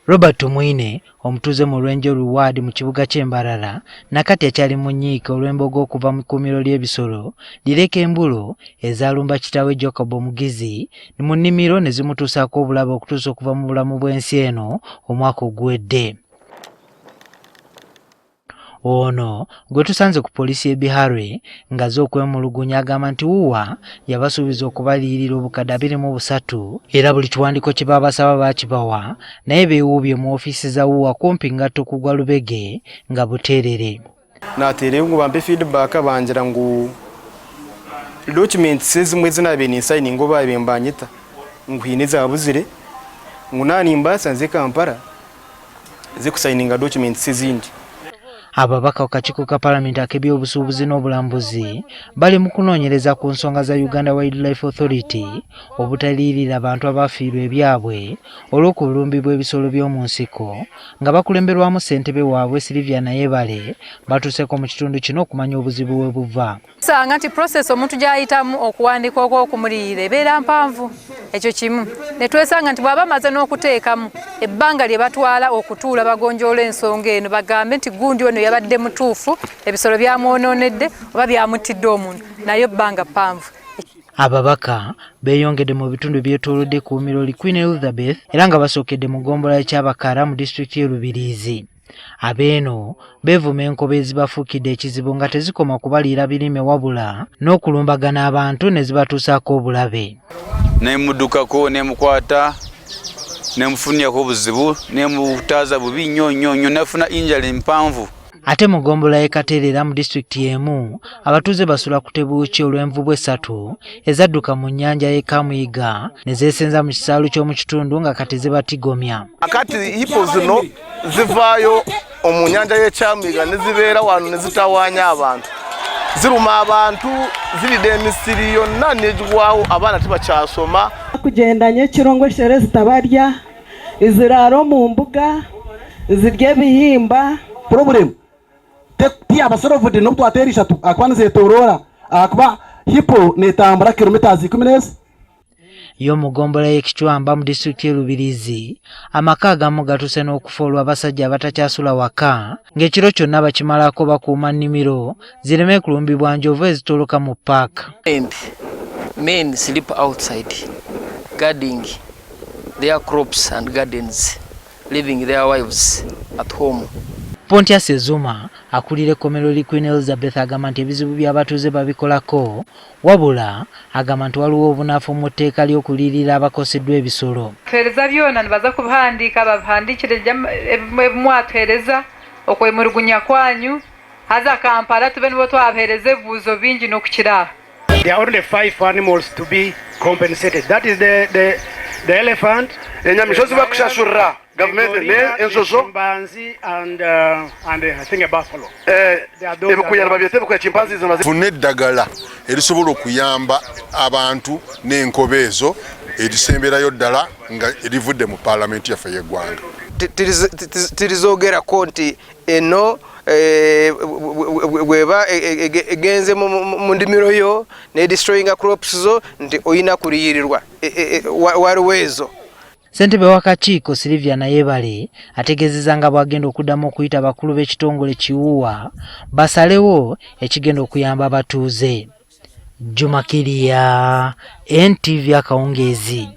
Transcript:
Robert Mwine omutuze mu Lwenjo Luwadi mu kibuga ky'Embarara nakati akyali mu nnyiike olw'embogo okuva mu kkuumiro ly'ebisolo lireka embulo ezaalumba kitaawe Jacob Omugizi mu nnimiro ne zimutuusaako obulabe okutuusa okuva mu bulamu bw'ensi eno omwaka oguwedde. Ono gwe tusanze ku poliisi y'e Biharwe ng'azze okwemulugunya agamba nti UWA yabasuubiza okubaliyirira obukadde 23 era buli kiwandiiko kye babasaba baakibawa naye beewuubye mu ofiisi za UWA kumpi ngatto ku gwa Lubege nga buteerere. Nateereyo ngu bampe feedback bangira ngu documents ezimwe zinabe ni sign ngo babe mbanyita ngu hine zabuzire ngu nani mbasa nze Kampala zikusigninga documents ezindi. Ababaka wakakiiko ka Parliament ak'ebyobusuubuzi n'obulambuzi bali mu kunoonyereza ku nsonga za Uganda Wildlife Authority obutaliyirira abantu abafiirwa ebyabwe olw'okubulumbi bw'ebisolo by'omu nsiko nga bakulemberwamu ssentebe waabwe Sylvia Nayebale batuuseko mu kitundu kino okumanya obuzibu bwe buva. Sanga nti process omuntu gy'ayitamu okuwandiika okw'okumuliyirira ebeera mpanvu ekyo kimu ne twesanga nti bw'aba amaze n'okuteekamu ebbanga lye batwala okutuula bagonjoola ensonga eno bagambe nti gundi ono yabadde mutuufu ebisolo byamwonoonedde oba byamutidde omuntu nayo bbanga ppanvu. Ababaka beeyongedde mu bitundu byetoolodde ekkuumiro Queen Elizabeth era nga basookedde mu ggombolola y'Kyabakara mu disitulikiti y'e Rubirizi. Abeeno beevuma enkobe ezibafuukidde ekizibu nga tezikoma kubaliira birime wabula n'okulumbagana abantu ne zibatuusaako obulabe. Nemuddukako nemukwata nemufunirako obuzibu nemutaaza bubi nnyo nafuna injali mpanvu. Ate mu ggombolola y'e Kateerera mu disitulikiti y'emu abatuuze basula ku Tebuuki olw'envubu 3 ezadduka mu nnyanja y'e Kamuyiga ne zeesenza mu kisaalu ky'omu kitundu nga kati zibatigomya. Akati hipo zino zivaayo omu nnyanja y'e Kyamiyiga ne zibeera wano ne zitawaanya abantu ziruma abantu ziridde emisiri yonna negigwawo abaana tebakyasoma. Kugendanya ekirongoshere zitabarya iziraaro mu mbuga zirya ebihimba problem tia basoro vudi no twaterisha akwanze torora akuba hipo netambura kilometers 10 yo mu ggombolola y'e Kichwamba mu disitulikiti y'e Rubirizi amaka agamu gatuuse n'okufoolwa abasajja abatakyasula waka ng'ekiro kyonna bakimalako bakuuma nnimiro zireme kulumbibwa njovu ezitoloka mu paaka. Men sleep outside guarding their crops and gardens, leaving their wives at home. Pontius Ezuma akulira ekkomero Queen Elizabeth agamba nti ebizibu by'abatuuze babikolako wabula agamba nti waliwo obunafu mu tteeka ly'okulirira abakoseddwa ebisolo. Twereza byonna nibaza kubihandiika babihandikire mwatwereza okwemulugunya kwanyu haza Kampala tube nibo twabahereza ebibuuzo bingi n'okukiraba. There are only 5 animals to be compensated. That is the elephant, enyamishozi bakushashurira government ensoso and I think a buffalo. Ebikuyamba byetebe kwa chimpanzee zino fune eddagala erisobola okuyamba abantu n'enkobeezo erisemberayo ddala nga erivudde mu Parliament yaffe y'eggwanga. Tirizogerako nti eno weba egenze mu ndimiro yo ne destroying crops zo nti oyina kuliyirirwa waliwo ezo. Ssentebe w'akakiiko Sylvia Nayebale ategeezezza nga bw'agenda okuddamu okuyita abakulu b'ekitongole kiwuwa basalewo ekigenda okuyamba abatuuze. Juma Kiria, NTV Akawungeezi.